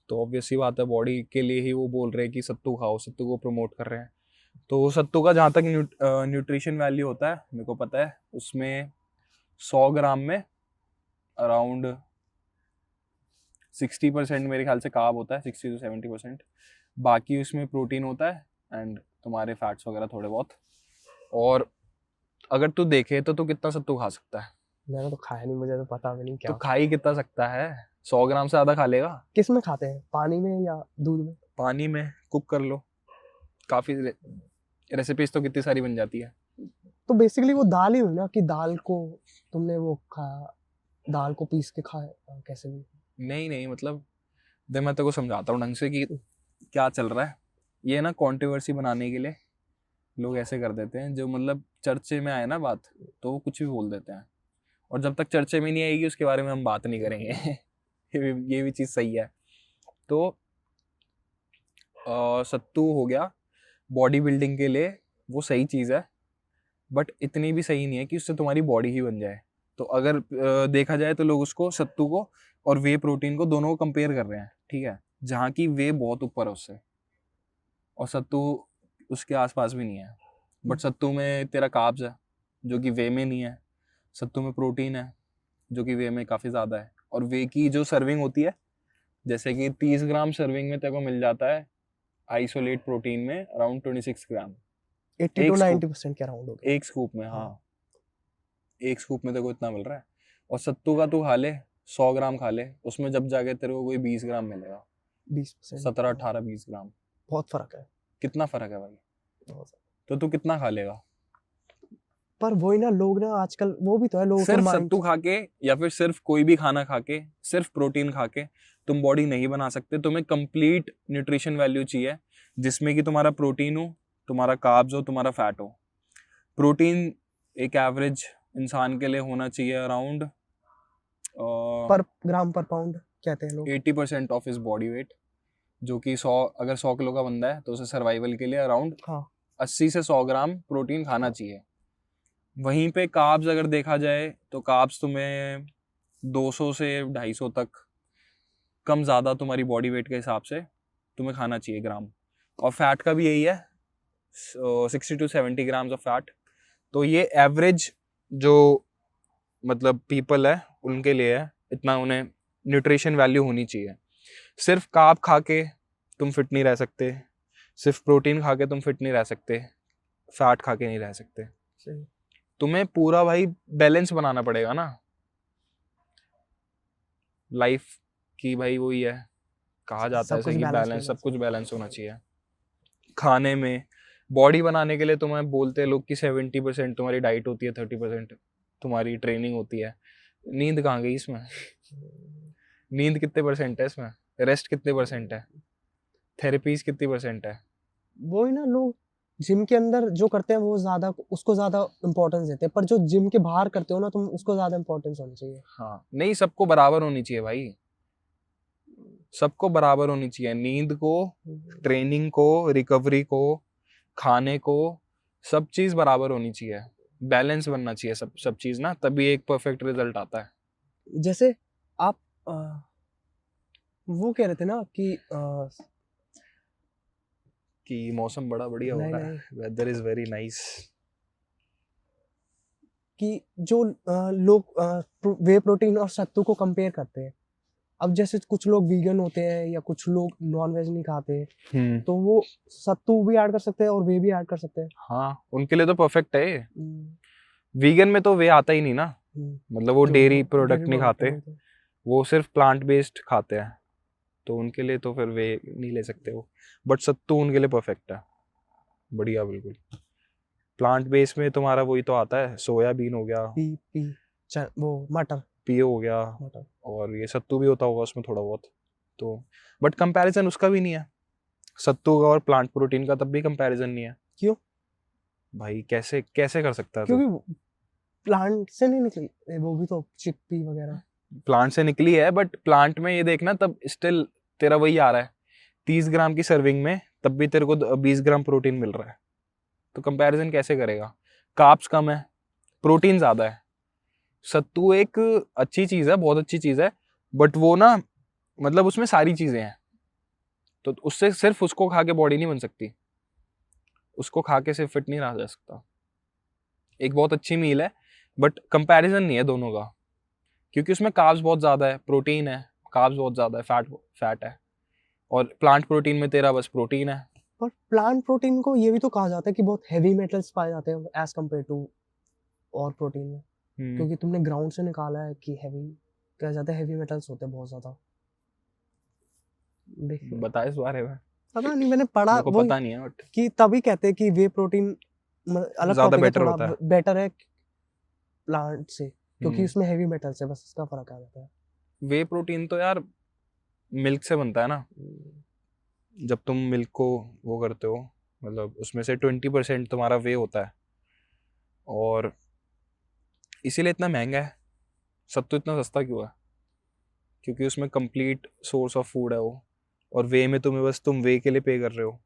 तो ऑब्वियस ही बात है बॉडी के लिए ही वो बोल रहे हैं कि सत्तू खाओ, सत्तू को प्रमोट कर रहे हैं। तो सत्तू का जहाँ तक न्यूट्रिशन वैल्यू होता है मेरे को पता है, उसमें 100 ग्राम में अराउंड 60% मेरे ख्याल से कार्ब होता है, 60 to 70%। बाकी उसमें प्रोटीन होता है एंड तुम्हारे फैट्स वगैरह थोड़े बहुत। और अगर तू देखे तो तू कितना सत्तू खा सकता है? मैंने तो खाया नहीं, मुझे तो पता भी नहीं तो क्या। खा ही कितना सकता है, 100 ग्राम से ज़्यादा खा लेगा। किस में खाते हैं, पानी में या दूध में? पानी में कुक कर लो, काफ़ी रेसिपीज तो कितनी सारी बन जाती है। तो बेसिकली वो दाल ही हुई ना, कि दाल को तुमने वो खा, दाल को पीस के खाए कैसे भी। नहीं नहीं, मतलब दे मैं तेरे को समझाता हूँ ढंग से कि क्या चल रहा है। ये ना कंट्रोवर्सी बनाने के लिए लोग ऐसे कर देते हैं, जो मतलब चर्चे में आए ना बात, तो वो कुछ भी बोल देते हैं, और जब तक चर्चे में नहीं आएगी उसके बारे में हम बात नहीं करेंगे। ये भी चीज़ सही है। तो सत्तू हो गया बॉडी बिल्डिंग के लिए, वो सही चीज़ है, बट इतनी भी सही नहीं है कि उससे तुम्हारी बॉडी ही बन जाए। तो अगर देखा जाए तो लोग उसको, सत्तू को और वे प्रोटीन को, दोनों को कंपेयर कर रहे हैं, ठीक है, जहाँ की वे बहुत ऊपर है उससे, और सत्तू उसके आसपास भी नहीं है। बट सत्तू में तेरा कार्ब्स है जो कि वे में नहीं है, सत्तू में प्रोटीन है जो कि वे में काफ़ी ज़्यादा है, और वे की जो सर्विंग होती है, जैसे कि 30 ग्राम सर्विंग में तेरे को मिल जाता है आइसोलेट प्रोटीन में अराउंड 26 ग्राम 80 to 90% के अराउंड हो गया। एक स्कूप में। हाँ, एक स्कूप में तेरे को इतना मिल रहा है, और सत्तू का तू खा ले 100 ग्राम खा ले, उसमें जब जाके तेरे को कोई 20 ग्राम मिलेगा, 20% 17 18 20 ग्राम। बहुत फर्क है। कितना फर्क है भाई, बहुत ज़्यादा। तो तू कितना खा लेगा? पर वही ना, लोग ना आजकल वो भी तो है, लोगों सिर्फ का सत्तू खा के या फिर सिर्फ कोई भी खाना खा के, सिर्फ प्रोटीन खा के तुम बॉडी नहीं बना सकते। तुम्हें कंप्लीट न्यूट्रिशन वैल्यू चाहिए, जिसमें कि तुम्हारा प्रोटीन हो, तुम्हारा कार्ब्स हो, तुम्हारा फैट हो। प्रोटीन एक एवरेज इंसान के लिए होना चाहिए अराउंड पर ग्राम पर पाउंड कहते हैं लोग। 80% ऑफ हिज बॉडी वेट, जो कि 100, अगर 100 किलो का बंदा है तो उसे सर्वाइवल के लिए अराउंड हाँ 80 से 100 ग्राम प्रोटीन खाना चाहिए। वहीं पे कार्ब्स अगर देखा जाए तो कार्ब्स तुम्हें 200 से 250 तक, कम ज़्यादा तुम्हारी बॉडी वेट के हिसाब से तुम्हें खाना चाहिए ग्राम। और फैट का भी यही है, 60 to 70 ग्राम्स ऑफ फैट। तो ये एवरेज जो मतलब पीपल है उनके लिए है, इतना उन्हें न्यूट्रिशन वैल्यू होनी चाहिए। सिर्फ कार्ब खा के तुम फिट नहीं रह सकते, सिर्फ प्रोटीन खा के तुम फिट नहीं रह सकते, फैट खा के नहीं रह सकते। सही। तुम्हें पूरा भाई बैलेंस बनाना पड़ेगा ना लाइफ की, भाई वही है, कहा जाता है सब कुछ कि balance बैलेंस, होना सब कुछ बैलेंस होना चाहिए खाने में। बॉडी बनाने के लिए तुम्हें बोलते हैं लोग कि 70% तुम्हारी डाइट होती है, 30% तुम्हारी ट्रेनिंग होती है। नींद कहाँ गई इसमें? नींद कितने परसेंट है इसमें? रेस्ट कितने परसेंट है? थेरेपीज कितनी परसेंट है? वही ना, लोग जिम के अंदर जो करते हैं वो ज्यादा, उसको ज्यादा इम्पोर्टेंस देते हैं, पर जो जिम के बाहर करते हो ना तुम, उसको ज्यादा इम्पोर्टेंस होनी चाहिए। हाँ नहीं, सबको बराबर होनी चाहिए भाई, सबको बराबर होनी चाहिए। नींद को, ट्रेनिंग को, रिकवरी को, खाने को, सब चीज बराबर होनी चाहिए, बैलेंस बनना चाहिए सब चीज ना, तभी एक परफेक्ट रिजल्ट आता है। जैसे आप वो कह रहे थे ना कि मौसम बड़ा बढ़िया हो नहीं, रहा है, वेदर इज वेरी नाइस। कि जो लोग वे प्रोटीन और सत्तू को कंपेयर करते हैं। अब जैसे कुछ लोग वीगन होते हैं या कुछ लोग नॉन वेज नहीं खाते, तो वो सत्तू भी ऐड कर सकते हैं और वे भी ऐड कर सकते हैं। हाँ, उनके लिए तो परफेक्ट है। वीगन में तो वे आता ही नहीं ना, मतलब वो डेयरी प्रोडक्ट नहीं खाते, वो सिर्फ प्लांट बेस्ड खाते हैं, तो उनके लिए तो फिर वे नहीं ले सकते वो। बट सत्तू उनके लिए परफेक्ट है, बढ़िया बिल्कुल। प्लांट बेस्ड में तुम्हारा वही तो आता है, सोयाबीन हो गया, वो मटर, पीओ हो गया, और ये सत्तू भी होता होगा उसमें थोड़ा बहुत। तो बट कंपैरिजन उसका भी नहीं है, सत्तू का और प्लांट प्रोटीन का, तब भी कंपैरिजन नहीं है। क्यों भाई? कैसे कैसे कर सकता है? क्योंकि प्लांट से नहीं निकली, वो भी तो चिकपी वगैरह प्लांट से निकली है, बट प्लांट में ये देखना तब स्टिल तेरा वही आ रहा है, 30 ग्राम की सर्विंग में तब भी तेरे को 20 ग्राम प्रोटीन मिल रहा है, तो कंपैरिजन कैसे करेगा? कार्ब्स कम है, प्रोटीन ज्यादा है। सत्तू एक अच्छी चीज है, बहुत अच्छी चीज है, बट वो ना मतलब उसमें सारी चीजें हैं, तो उससे सिर्फ उसको खा के बॉडी नहीं बन सकती, उसको खा के सिर्फ फिट नहीं रहा जा सकता। एक बहुत अच्छी मील है, बट कंपैरिजन नहीं है दोनों का, क्योंकि उसमें कार्ब्स बहुत ज्यादा है, प्रोटीन है, कार्ब्स बहुत ज्यादा है, फैट है, और प्लांट प्रोटीन में तेरा बस प्रोटीन है। पर प्लांट प्रोटीन को ये भी तो कहा जाता है कि बहुत हैवी मेटल्स पाए जाते हैं एज कम्पेयर टू और प्रोटीन में, क्योंकि तुमने ग्राउंड से निकाला है कि हैवी, कहा जाता है हैवी मेटल्स होते हैं बहुत ज्यादा। बता इस बारे में, पता नहीं, मैंने पढ़ा, मेरे को पता नहीं है, बट कि तभी कहते हैं कि वे प्रोटीन अलग ज्यादा टॉपिक है, बेटर होता है। बेटर है प्लांट से, क्योंकि उसमें हेवी मेटल्स है, बस इसका फर्क आ जाता है। वे प्रोटीन तो यार मिल्क से बनता है ना, जब तुम मिल्क को वो करते हो, मतलब उसमें से 20% तुम्हारा वे होता है, और इसीलिए इतना महंगा है। सब तो इतना सस्ता क्यों है? क्योंकि उसमें कंप्लीट सोर्स ऑफ फूड है वो, और वे में तुम्हें बस तुम वे के लिए पे कर रहे हो।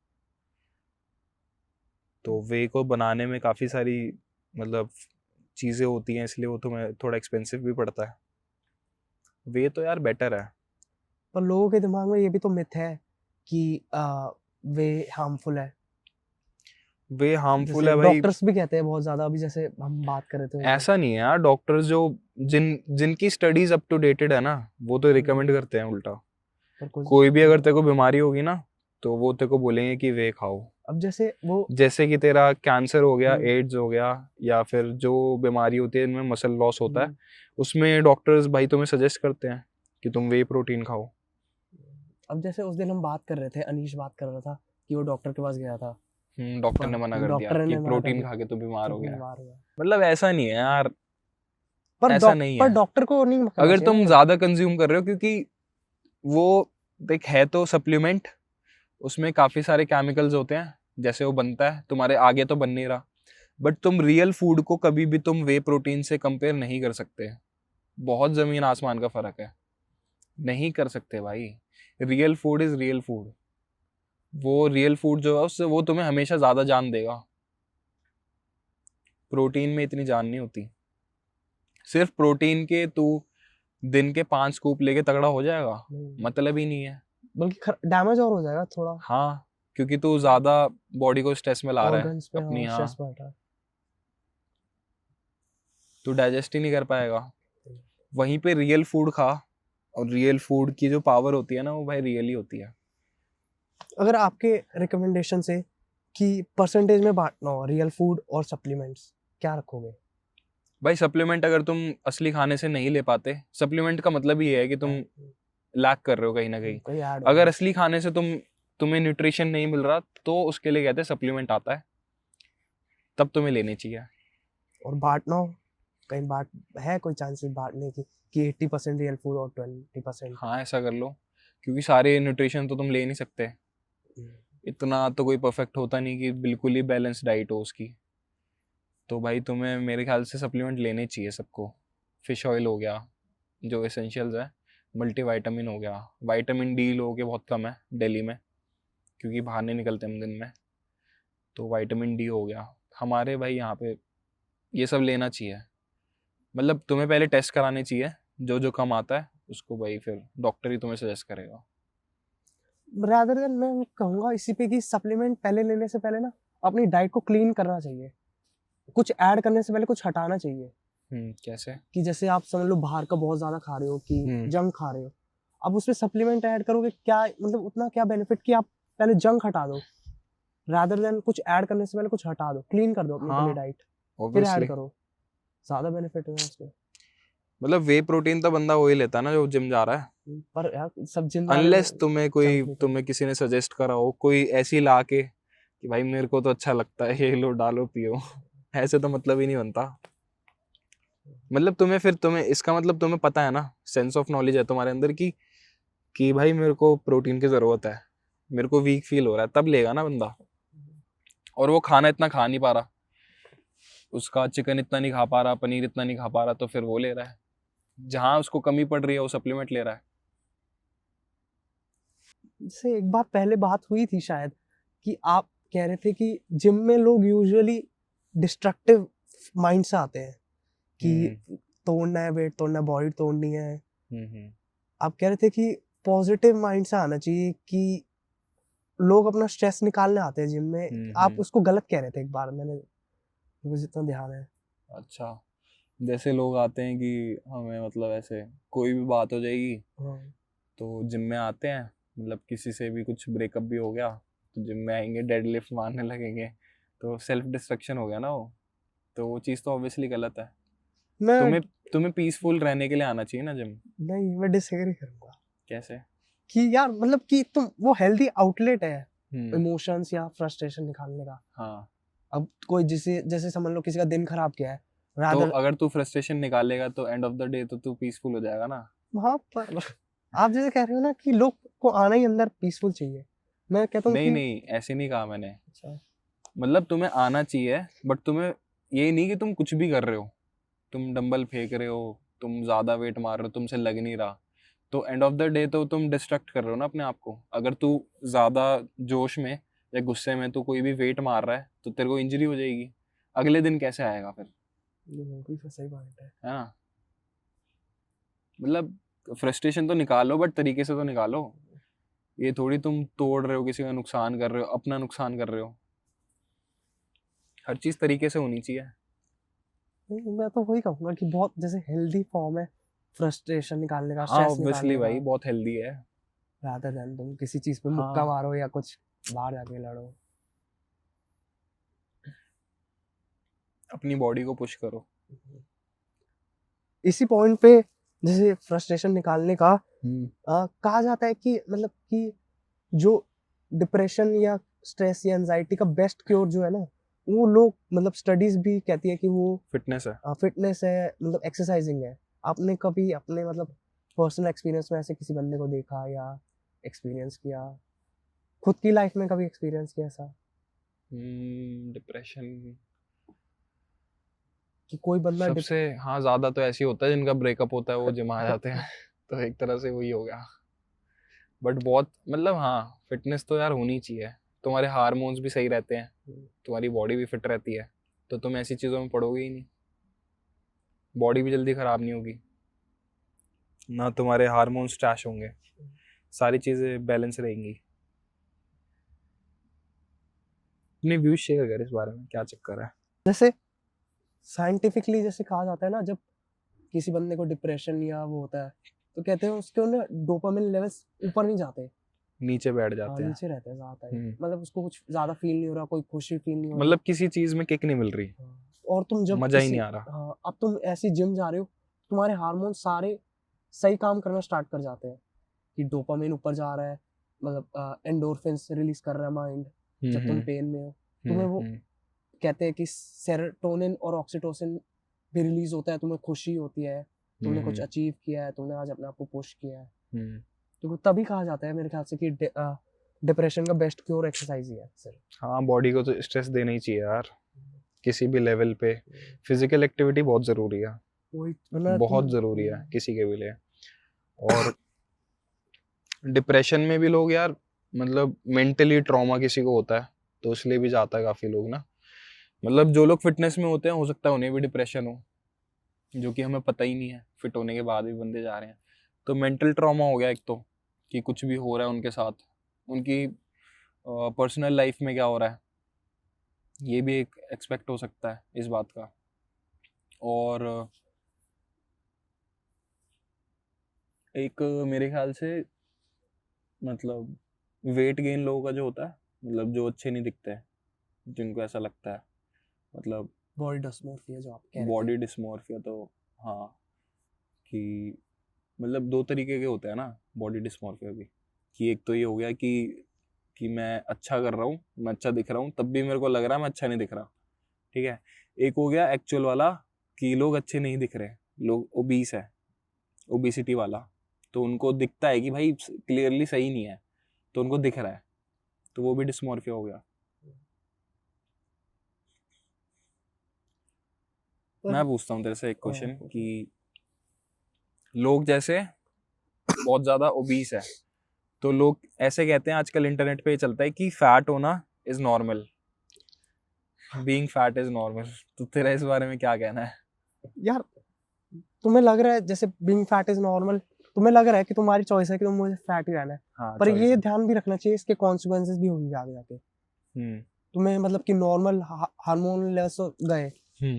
तो वे को बनाने में काफ़ी सारी मतलब चीज़ें होती हैं, इसलिए वो तुम्हें थोड़ा एक्सपेंसिव भी पड़ता है। वे तो यार बेटर है। पर लोगों के दिमाग में ये भी तो मिथ है कि वे हार्मफुल है। वे हार्मफुल जैसे है भाई, डॉक्टर्स भी कहते हैं बहुत ज्यादा, अभी जैसे हम बात कर रहे थे उनसे। ऐसा नहीं है यार। डॉक्टर्स जो जिनकी स्टडीज अप टू डेटेड है ना, वो तो रिकमेंड करते हैं उल्टा। पर कुछ कोई भी अगर तेरे को बीमारी होगी ना, तो वो तेरे को बोलेंगे कि वे खाओ। अब जैसे वो जैसे कि तेरा कैंसर हो गया, हम्म, एड्स हो गया, या फिर जो बीमारी होती है इनमें मसल लॉस होता है, हम्म, उसमें डॉक्टर्स भाई तुम्हें सजेस्ट करते हैं कि तुम वे प्रोटीन खाओ। अब जैसे उस दिन हम बात कर रहे थे, अनीश बात कर रहा था कि वो डॉक्टर के पास गया था, डॉक्टर ने मना कर दिया डॉक्टर कि ने मना कर प्रोटीन दिया खा के तू बीमार तो हो फिर गया है। बीमार हुआ। मतलब ऐसा नहीं है यार, पर ऐसा नहीं पर है। डॉक्टर को नहीं करना अगर चाहिए तुम ना ये। ज्यादा कंज्यूम कर रहे हो, क्योंकि वो देख है तो सप्लीमेंट, उसमें काफी सारे केमिकल्स होते हैं, जैसे वो बनता है तुम्हारे आगे तो बन नहीं रहा, बट तुम रियल फूड को कभी भी तुम वे प्रोटीन से कंपेयर नहीं कर सकते। बहुत जमीन आसमान का फर्क है, नहीं कर सकते भाई। Real food is real food. वो रियल फूड जो है उससे वो तुम्हें हमेशा ज्यादा जान देगा। प्रोटीन में इतनी जान नहीं होती। सिर्फ प्रोटीन के तू दिन के 5 स्कूप लेके तगड़ा हो जाएगा, मतलब ही नहीं है। बल्कि डैमेज और हो जाएगा थोड़ा, हाँ, क्योंकि तू ज्यादा बॉडी को स्ट्रेस में ला रहा है ऑर्गन्स पे अपनी। हाँ हाँ, स्ट्रेस बढ़ रहा है। तू डाइजेस्ट ही नहीं कर पाएगा। वहीं पे रियल फूड खा, और रियल फूड की जो पावर होती है ना, वो भाई रियल ही होती है। अगर आपके रिकमेंडेशन से कि परसेंटेज में बांटना हो रियल फूड और सप्लीमेंट्स, क्या रखोगे? भाई सप्लीमेंट अगर तुम असली खाने से नहीं ले पाते, सप्लीमेंट का मतलब ही है कि तुम लैक कर रहे हो कहीं ना कहीं। कोई ऐड अगर असली खाने से तुम्हें न्यूट्रिशन नहीं मिल रहा, तो उसके लिए कहते हैं सप्लीमेंट आता है, तब तुम्हें लेनी चाहिए। और बांटना हो, कहीं बांट है कोई चांसेस बांटने की कि 80% रियल फूड और 20%? हाँ, ऐसा कर लो, क्योंकि सारे न्यूट्रिशन तो तुम ले नहीं सकते। इतना तो कोई परफेक्ट होता नहीं कि बिल्कुल ही बैलेंस डाइट हो उसकी। तो भाई तुम्हें मेरे ख्याल से सप्लीमेंट लेने चाहिए सबको। फिश ऑयल हो गया, जो एसेंशियल्स है, मल्टीविटामिन हो गया, विटामिन डी लोगों के बहुत कम है दिल्ली में, क्योंकि बाहर नहीं निकलते हम दिन में, तो विटामिन डी हो गया। हमारे भाई यहाँ पे ये सब लेना चाहिए। मतलब तुम्हें पहले टेस्ट कराने चाहिए, जो जो कम आता है उसको भाई फिर डॉक्टर ही तुम्हें सजेस्ट करेगा। रादर देन मैं कहूँगा इसी पे कि सप्लीमेंट पहले लेने से पहले ना अपनी डाइट को क्लीन करना चाहिए। कुछ ऐड करने से पहले कुछ हटाना चाहिए। कैसे? कि जैसे आप समझ लो बाहर का बहुत ज्यादा खा रहे हो कि जंक खा रहे हो, अब उसमें सप्लीमेंट ऐड करोगे, क्या मतलब उतना क्या बेनिफिट कि आप पहले जंक हटा दो, रादर देन कुछ ऐड करने से पहले कुछ हटा दो, क्लीन कर दो अपनी पहले डाइट, फिर ऐड करो, ज्यादा बेनिफिट है उसमें। मतलब वे प्रोटीन तो बंदा वही लेता है ना जो जिम जा रहा है, पर यार सब जिम अनलेस तुम्हें किसी ने सजेस्ट करा हो, कोई ऐसी ला के कि भाई मेरे को तो अच्छा लगता है, ये लो डालो पियो। ऐसे तो मतलब ही नहीं बनता। मतलब तुम्हें इसका मतलब तुम्हें पता है ना, सेंस ऑफ नॉलेज है तुम्हारे अंदर कि भाई मेरे को प्रोटीन की जरूरत है, मेरे को वीक फील हो रहा है, तब लेगा ना बंदा। और वो खाना इतना खा नहीं पा रहा, उसका चिकन इतना नहीं खा पा रहा, पनीर इतना नहीं खा पा रहा, तो फिर वो ले रहा है। जहां उसको कमी पड़ रही है वो सप्लीमेंट ले रहा है। जैसे एक बार पहले बात हुई थी शायद कि आप कह रहे थे कि जिम में लोग यूजुअली डिस्ट्रक्टिव माइंड से आते हैं कि तोड़ना है, वेट तोड़ना है, बॉडी तोड़नी है। आप कह रहे थे कि पॉजिटिव माइंड से आना चाहिए, कि लोग अपना स्ट्रेस निकालने आते हैं जिम में। आप उसको गलत कह रहे थे एक बार, मुझे जितना ध्यान है। अच्छा, जैसे लोग आते हैं कि हमें मतलब ऐसे कोई भी बात हो जाएगी तो जिम में आते हैं, मतलब किसी से भी कुछ ब्रेकअप भी हो गया तो जिम में आएंगे, डेडलिफ्ट मारने लगेंगे, तो सेल्फ डिस्ट्रक्शन हो गया ना वो। तो वो चीज़ तो ऑब्वियसली गलत है। तुम्हें पीसफुल रहने के लिए आना चाहिए ना जिम। नहीं, मैं डिसएग्री करूंगा। कैसे? कि यार मतलब कि तुम वो हेल्दी आउटलेट है इमोशंस या फ्रस्ट्रेशन निकालने का। हाँ। अब कोई जैसे समझ लो किसी का दिन खराब किया है, तो rather अगर तू फ्रस्ट्रेशन निकालेगा तो एंड ऑफ द डे तो तू पीसफुल हो जाएगा ना। हाँ पर आप जैसे कह रहे हो ना कि लोग को आना ही अंदर पीसफुल चाहिए, मैं कहता हूँ नहीं कि नहीं, ऐसे नहीं कहा मैंने। अच्छा मतलब तुम्हें आना चाहिए, बट तुम्हें ये नहीं कि तुम कुछ भी कर रहे हो, तुम डंबल फेंक रहे हो, तुम ज्यादा वेट मार रहे हो, तुमसे लग नहीं रहा, तो एंड ऑफ द डे तो तुम डिस्ट्रैक्ट कर रहे हो ना अपने आप को। अगर तू ज्यादा जोश में या गुस्से में तू कोई भी वेट मार रहा है तो तेरे को इंजरी हो जाएगी, अगले दिन कैसे आएगा फिर, ये बिल्कुल सही बात है। है ना। मतलब फ्रस्ट्रेशन तो निकालो, बट तरीके से तो निकालो। ये थोड़ी तुम तोड़ रहे हो, किसी का नुकसान कर रहे हो, अपना नुकसान कर रहे हो। हर चीज तरीके से होनी चाहिए। नहीं, मैं तो वही कहूँगा कि बहुत जैसे हेल्दी फॉर्म है फ्रस्ट्रेशन निकालने का, हाँ स्ट्रेस ऑब्वियसली निकालने भाई, का, बहुत हेल्दी है। rather than तुम किसी चीज पे मुक्का हाँ मारो या कुछ बाहर जाके लड़ो। अपनी बॉडी को पुश करो। इसी पॉइंट पे जैसे फ्रस्ट्रेशन निकालने का कहा जाता है कि मतलब कि जो डिप्रेशन या स्ट्रेस या एंजाइटी का बेस्ट क्योर जो है ना, वो लोग मतलब स्टडीज भी कहती है कि वो फिटनेस है। फिटनेस है, मतलब एक्सरसाइजिंग है। आपने कभी अपने मतलब पर्सनल एक्सपीरियंस में ऐसे किसी बंदे को देखा या एक्सपीरियंस किया, खुद की लाइफ में कभी एक्सपीरियंस किया ऐसा डिप्रेशन कि कोई बंदा सबसे, हाँ ज्यादा तो ऐसे ही होता है जिनका ब्रेकअप होता है वो जिम आ जाते हैं तो एक तरह से वही हो गया। बट बहुत मतलब हाँ, फिटनेस तो यार होनी चाहिए। तुम्हारे हार्मोन्स भी सही रहते हैं, तुम्हारी बॉडी भी फिट रहती है, तो तुम ऐसी चीज़ों में पड़ोगे ही नहीं, बॉडी भी जल्दी ख़राब नहीं होगी ना, तुम्हारे हार्मोन्स ट्रैश होंगे, सारी चीज़ें बैलेंस रहेंगी। अपने व्यूज शेयर कर इस बारे में, क्या चक्कर है। जैसे साइंटिफिकली जैसे कहा जाता है ना, जब किसी बंदे को डिप्रेशन या वो होता है तो कहते हैं उसके ना डोपामिन लेवल्स ऊपर नहीं जाते, नीचे बैठ हाँ जाते हैं। नीचे रहते हैं ज्यादा, मतलब उसको कुछ ज्यादा फील नहीं हो रहा, कोई खुशी फील नहीं हो रही। मतलब किसी चीज़ में किक नहीं मिल रही, हाँ, और तुम जब मज़ा ही किसी नहीं आ रहा। हाँ अब तुम ऐसी जिम जा रहे हो, तुम्हारे हार्मोन सारे सही काम करना स्टार्ट कर जाते हैं कि डोपामिन ऊपर जा रहा है, मतलब एंडोर्फिन्स रिलीज कर रहा है माइंड जब तुम पेन में हो, तुम्हें वो कहते हैं कि सेरोटोनिन और ऑक्सीटोसिन भी रिलीज होता है, तुम्हें खुशी होती है, तुमने कुछ अचीव किया है, तुमने आज अपने आप को पुश किया है, तो तभी कहा जाता है मेरे ख्याल से कि डिप्रेशन का बेस्ट क्योर एक्सरसाइज ही है सिर्फ। हाँ बॉडी को तो स्ट्रेस देना ही चाहिए यार, किसी भी लेवल पे फिजिकल एक्टिविटी बहुत ज़रूरी है, बहुत ज़रूरी है किसी के भी लिए। और डिप्रेशन में भी लोग यार, मतलब मेंटली ट्रॉमा किसी को होता है तो इसलिए भी जाता है काफ़ी लोग ना। मतलब जो लोग फिटनेस में होते हैं हो सकता है उन्हें भी डिप्रेशन हो, जो कि हमें पता ही नहीं है, फिट होने के बाद भी बंदे जा रहे हैं। तो मेंटल ट्रॉमा हो गया एक तो, कि कुछ भी हो रहा है उनके साथ, उनकी पर्सनल लाइफ में क्या हो रहा है, ये भी एक एक्सपेक्ट हो सकता है इस बात का। और एक मेरे ख्याल से मतलब वेट गेन लोगों का जो होता है, मतलब जो अच्छे नहीं दिखते हैं, जिनको ऐसा लगता है, मतलब बॉडी डिस्मोर्फिया जो आप कह रहे थे। बॉडी डिस्मोर्फिया, तो हाँ कि मतलब दो तरीके के होते हैं ना बॉडी डिस्मोर्फिया भी, कि एक तो ये हो गया कि मैं अच्छा कर रहा हूँ, मैं अच्छा दिख रहा हूँ, तब भी मेरे को लग रहा है मैं अच्छा नहीं दिख रहा, ठीक है। एक हो गया एक्चुअल वाला कि लोग अच्छे नहीं दिख रहे, लोग ओबीस है, ओबिसिटी वाला, तो उनको दिखता है कि भाई क्लियरली सही नहीं है, तो उनको दिख रहा है, तो वो भी डिस्मोर्फिया हो गया। मैं पूछता हूँ तेरे से एक क्वेश्चन कि लोग जैसे बहुत ज्यादा ओबीस है, तो लोग ऐसे कहते हैं, आजकल इंटरनेट पे ये चलता है कि फैट होना is normal, being fat is normal, तो तेरा इस बारे में क्या कहना है। यार तुम्हें लग रहा है जैसे बीइंग फैट इज नॉर्मल, तुम्हें लग रहा है कि तुम्हारी चॉइस है कि तुम मुझे फैट ही रहना है, हाँ, पर choice ये है। ध्यान भी रखना चाहिए इसके कॉन्सिक्वेंसेस भी होंगे आगे जाके। तुम्हें मतलब कि नॉर्मल हार्मोन लेवल्स गए,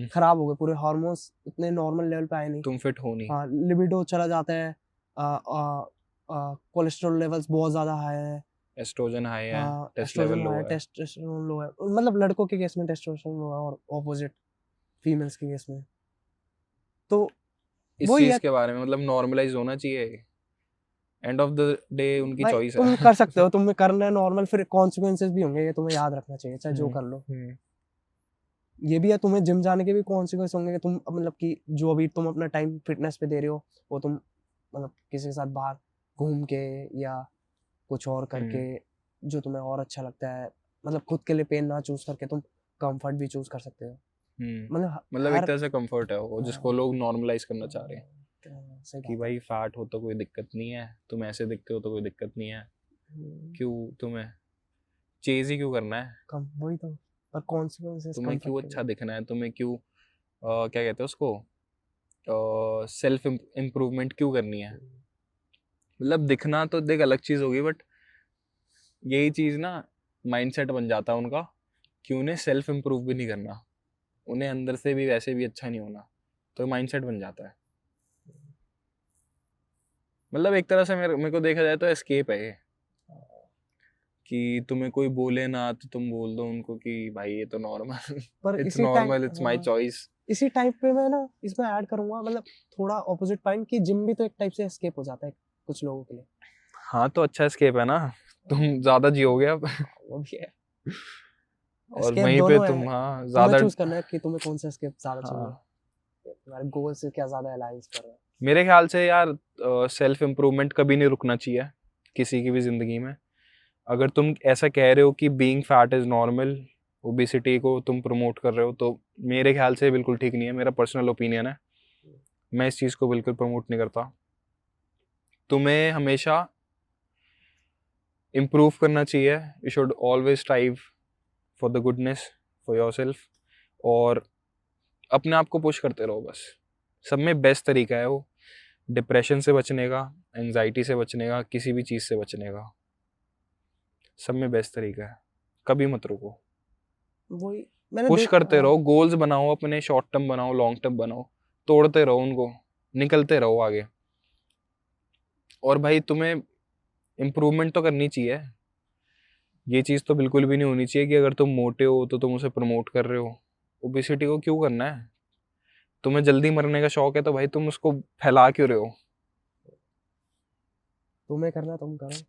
खराब हो गए पूरे, हार्मोन्स इतने नॉर्मल लेवल पे आए नहीं, तुम फिट हो नहीं। हाँ लिबिडो चला जाता है, कोलेस्ट्रॉल लेवल्स बहुत ज्यादा हाई है, एस्ट्रोजन हाई है, test oestrogen level low high, है। टेस्टोस्टेरोन लो है, मतलब लड़कों के केस में टेस्टोस्टेरोन लो है और ऑपोजिट फीमेल्स के केस में, तो इस वही चीज है के बारे में मतलब नॉर्मलाइज होना चाहिए, एंड ऑफ द डे उनकी भाई, चॉइस तुम है। कर सकते हो, तुम्हें करना है नॉर्मल, फिर कॉन्सिक्वेंसेस भी होंगे, ये तुम्हें याद रखना चाहिए चाहे जो कर लो। ये भी है, तुम्हें जिम जाने के भी कॉन्सिक्वेंस होंगे कि तुम मतलब कि जो अभी तुम अपना टाइम फिटनेस पे दे रहे हो वो तुम मतलब किसी के साथ बाहर घूम के या कुछ और करके जो तुम्हें और अच्छा लगता है, मतलब खुद के लिए पेन ना चूज करके तुम कंफर्ट भी चूज कर सकते हो। मतलब एक तरह से कंफर्ट है वो, जिसको लोग नॉर्मलाइज करना चाह रहे हैं सही कि बात है। भाई फैट हो तो कोई दिक्कत नहीं है, तुम ऐसे दिखते हो तो कोई दिक्कत नहीं है, क्यों तुम्हें चेज ही क्यों करना है, कम वही तो, पर कॉन्सिक्वेंसेस तुम्हें क्यों अच्छा दिखना है, तुम्हें क्यों क्या कहते हैं उसको, सेल्फ इम्प्रूवमेंट क्यों करनी है। मतलब दिखना तो देख अलग चीज होगी, बट यही चीज ना माइंडसेट बन जाता है उनका कि उन्हें सेल्फ इम्प्रूव भी नहीं करना, उन्हें अंदर से भी वैसे भी अच्छा नहीं होना, तो माइंडसेट बन जाता है। मतलब एक तरह से मेरे को देखा जाए तो एस्केप है ये, कि तुम्हें कोई बोले ना तो तुम बोल दो उनको कि भाई ये तो नॉर्मल, पर इट्स इसी time normal, it's my choice. इसी टाइप पे मैं ना इसमें ऐड करूंगा मतलब थोड़ा ऑपोजिट पॉइंट कि जिम भी तो एक टाइप से एस्केप हो जाता है कुछ लोगों के लिए। हाँ तो अच्छा एस्केप है ना, तुम ज्यादा जियोगे अब वो भी है, और एस्केप वहीं पे दोनों तुम है, हाँ तुम्हें ज्यादा चूज करना है कि तुम्हें कौन सा एस्केप ज्यादा चाहिए, हाँ। तुम्हारे गोल से क्या ज्यादा अलाइंस कर रहा है। मेरे ख्याल से यार सेल्फ इम्प्रूवमेंट कभी नहीं रुकना चाहिए किसी की भी जिंदगी में। अगर तुम ऐसा कह रहे हो कि being fat is normal, obesity को तुम प्रमोट कर रहे हो, तो मेरे ख्याल से बिल्कुल ठीक नहीं है, मेरा पर्सनल ओपिनियन है, मैं इस चीज़ को बिल्कुल प्रमोट नहीं करता। तुम्हें हमेशा इम्प्रूव करना चाहिए, you should always strive for the goodness for your self, और अपने आप को पुश करते रहो बस। सब में बेस्ट तरीका है वो, डिप्रेशन से बचने का, एंजाइटी से बचने का, किसी भी चीज़ से बचने का, सब में बेस्ट तरीका है, कभी मत रुको, वही मैंने पुश करते रहो, गोल्स बनाओ अपने, शॉर्ट टर्म बनाओ, लॉन्ग टर्म बनाओ, तोड़ते रहो उनको, निकलते रहो आगे। और भाई तुम्हें इम्प्रूवमेंट तो करनी चाहिए, ये चीज़ तो बिल्कुल भी नहीं होनी चाहिए कि अगर तुम मोटे हो तो तुम उसे प्रमोट कर रहे हो। ओबेसिटी को क्यों करना है, तुम्हें जल्दी मरने का शौक है तो भाई तुम उसको फैला क्यों रहे हो। तुम्हें करना तुम करो,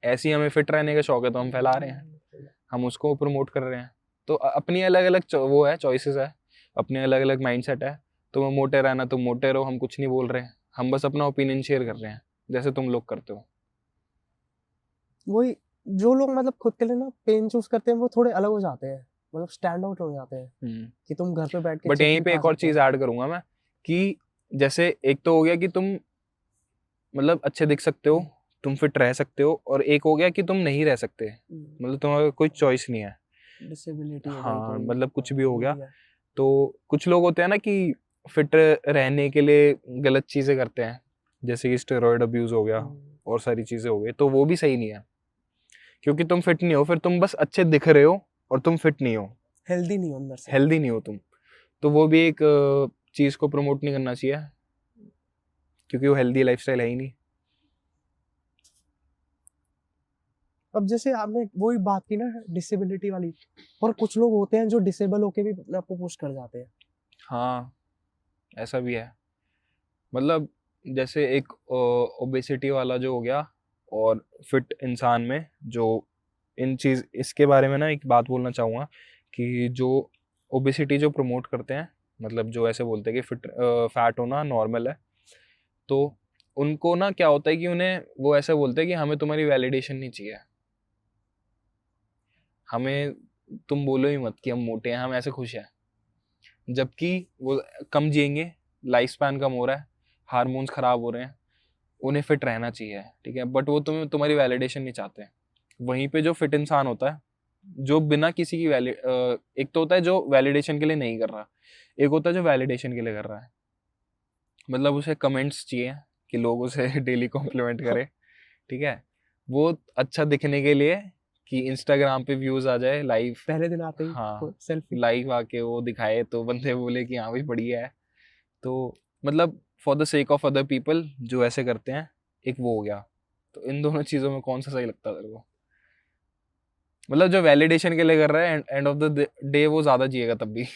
ऐसे ही हमें फिट रहने का शौक है तो हम फैला रहे हैं, हम उसको प्रमोट कर रहे हैं। तो अपनी अलग अलग वो है, चॉइसेस है, अपने अलग अलग माइंडसेट है। तुम्हें मोटे रहना तुम मोटे रहो, हम कुछ नहीं बोल रहे हैं, हम बस अपना ओपिनियन शेयर कर रहे हैं जैसे तुम लोग करते हो। वही जो लोग मतलब खुद के लिए ना पेन चूज करते हैं वो थोड़े अलग हो जाते हैं, मतलब स्टैंड आउट हो जाते हैं कि तुम घर पे बैठ के बट यहीं पे एक और चीज ऐड करूंगा मैं, कि जैसे एक तो हो गया कि तुम मतलब अच्छे दिख सकते हो, तुम फिट रह सकते हो, और एक हो गया कि तुम नहीं रह सकते, मतलब तुम्हारा कोई चॉइस नहीं है, डिसेबिलिटी हो गई हाँ कोई, मतलब कुछ भी हो वो गया। है। तो कुछ लोग होते हैं ना कि फिट रहने के लिए गलत चीजें करते हैं, जैसे कि स्टेरॉइड अब्यूज हो गया और सारी चीजें हो गई, तो वो भी सही नहीं है, क्योंकि तुम फिट नहीं हो, फिर तुम बस अच्छे दिख रहे हो और तुम फिट नहीं हो, हेल्दी नहीं हो अंदर से, हेल्दी नहीं हो तुम, तो वो भी एक चीज को प्रमोट नहीं करना चाहिए, क्योंकि वो हेल्दी लाइफस्टाइल है ही नहीं। अब जैसे आपने वही बात की ना डिसेबिलिटी वाली, और कुछ लोग होते हैं जो डिसेबल होके भी अपने आप को पुश कर जाते हैं। हाँ ऐसा भी है, मतलब जैसे एक ओबेसिटी वाला जो हो गया, और फिट इंसान में जो इन चीज़, इसके बारे में ना एक बात बोलना चाहूँगा कि जो ओबेसिटी जो प्रमोट करते हैं, मतलब जो ऐसे बोलते हैं कि फैट होना नॉर्मल है, तो उनको ना क्या होता है कि उन्हें वो ऐसे बोलते हैं कि हमें तुम्हारी वैलिडेशन नहीं चाहिए, हमें तुम बोलो ही मत कि हम मोटे हैं, हम ऐसे खुश हैं, जबकि वो कम जिएंगे, लाइफ स्पैन कम हो रहा है, हार्मोन्स खराब हो रहे हैं, उन्हें फिट रहना चाहिए, ठीक है, बट वो तुम्हारी वैलिडेशन नहीं चाहते। वहीं पे जो फिट इंसान होता है, जो बिना किसी की एक तो होता है जो वैलिडेशन के लिए नहीं कर रहा, एक होता है जो वैलिडेशन के लिए कर रहा है, मतलब उसे कमेंट्स चाहिए कि लोग उसे डेली कॉम्प्लीमेंट करें, ठीक है, वो अच्छा दिखने के लिए कि इंस्टाग्राम पे व्यूज आ जाए लाइव, पहले दिन आते ही हाँ सेल्फी, लाइव आके वो दिखाए तो बंदे बोले कि हाँ भाई बढ़िया है, तो मतलब for the sake of other people जो ऐसे करते हैं, एक वो हो गया। तो इन दोनों चीजों में कौन सा सही लगता है तेरे को, मतलब जो वैलिडेशन के लिए कर रहा है एंड ऑफ द डे वो ज्यादा जिएगा तब भी,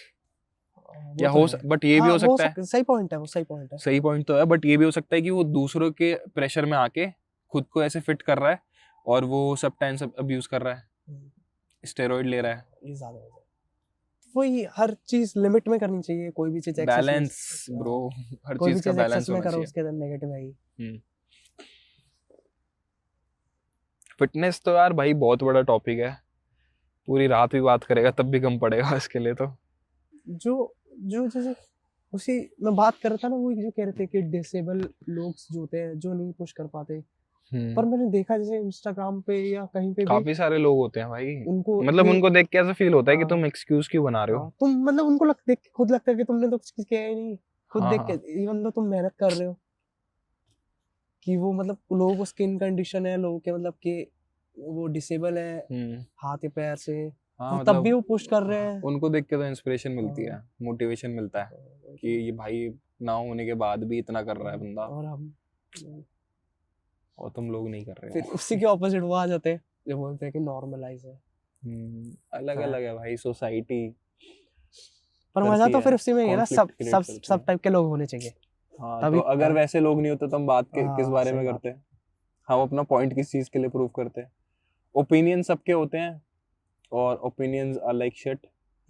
या वो हो तो है। बट ये भी हो सकता है, सही पॉइंट है, वो सही पॉइंट है। सही पॉइंट तो है, बट ये भी हो सकता है कि वो दूसरों के प्रेशर में आके खुद को ऐसे फिट कर रहा है और वो सब्सटेंस अब्यूज कर रहा है, स्टेरॉइड ले रहा है, ये ज्यादा हो जाए। वही हर चीज लिमिट में करनी चाहिए, कोई भी चीज excess में- बैलेंस ब्रो, हर कोई भी चीज का चीज बैलेंस एक्सेस में होना करो चाहिए। उसके अंदर नेगेटिव आएगी। फिटनेस तो यार भाई बहुत बड़ा टॉपिक है, पूरी रात भी बात करेगा तब भी कम पड़ेगा इसके लिए तो। जो जो जैसे उसी मैं बात कर रहा था ना, वो जो कह रहे थे कि डिसेबल लोग जो होते हैं जो नहीं पुश कर पाते, पर मैंने देखा जैसे इंस्टाग्राम पे या कहीं पे भी काफी सारे लोग होते हैं भाई, उनको मतलब ये- उनको देख के ऐसा फील होता है कि हाँ। तुम एक्सक्यूज क्यों बना रहे हो। हाँ, तुम मतलब उनको देख के खुद लगता है कि तुमने तो कुछ किया ही नहीं, खुद हाँ, देख हाँ। के इवन तो तुम मेहनत कर रहे हो, कि वो मतलब लोगों को स्किन कंडीशन है, लोगों के मतलब कि वो डिसेबल है हाथ या पैर से, हाँ तो तब भी मतलब वो पुश कर रहे हैं। उनको देख के तो इंस्पिरेशन मिलती है, हाँ। मोटिवेशन मिलता है कि ये भाई ना होने के बाद भी इतना कर रहा है बंदा, और हम और तुम लोग नहीं कर रहे फिर हो। उसी के ऑपोजिट वो आ जाते हैं जो बोलते हैं कि नॉर्मलाइज है। अलग हाँ। अलग है भाई, सोसाइटी पर करती मजा तो है, फिर उसी में ही है ना, सब conflict create सब करती सब है। टाइप के लोग होने चाहिए। हाँ तभी तो अगर वैसे लोग नहीं होते तो हम बात किस हाँ, बारे सही में बात। करते, हम अपना पॉइंट किस चीज के लिए प्रूव करते। ओपिनियन सबके होते हैं, और ओपिनियंस आर लाइक शिट,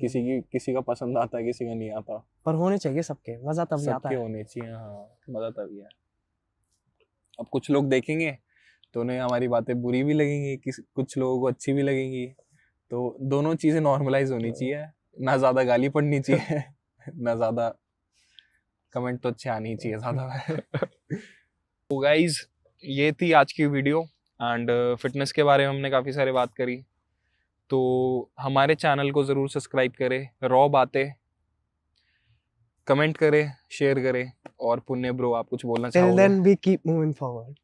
किसी का पसंद आता है, किसी का नहीं आता, पर होने चाहिए सबके, मजा तभी आता सबके है। होने चाहिए। हाँ मजा तभी है। अब कुछ लोग देखेंगे तो उन्हें हमारी बातें बुरी भी लगेंगी, कुछ लोगों को अच्छी भी लगेंगी, तो दोनों चीजें नॉर्मलाइज होनी चाहिए, ना ज्यादा गाली पड़नी चाहिए ना ज्यादा कमेंट तो अच्छे आनी चाहिए ज्यादा। तो गाइज ये थी आज की वीडियो, एंड फिटनेस के बारे में हमने काफ़ी सारे बात करी, तो हमारे चैनल को ज़रूर सब्सक्राइब करें, रॉ बातें, कमेंट करें, शेयर करें, और पुण्य ब्रो आप कुछ बोलना Till चाहोगे? then we keep moving forward.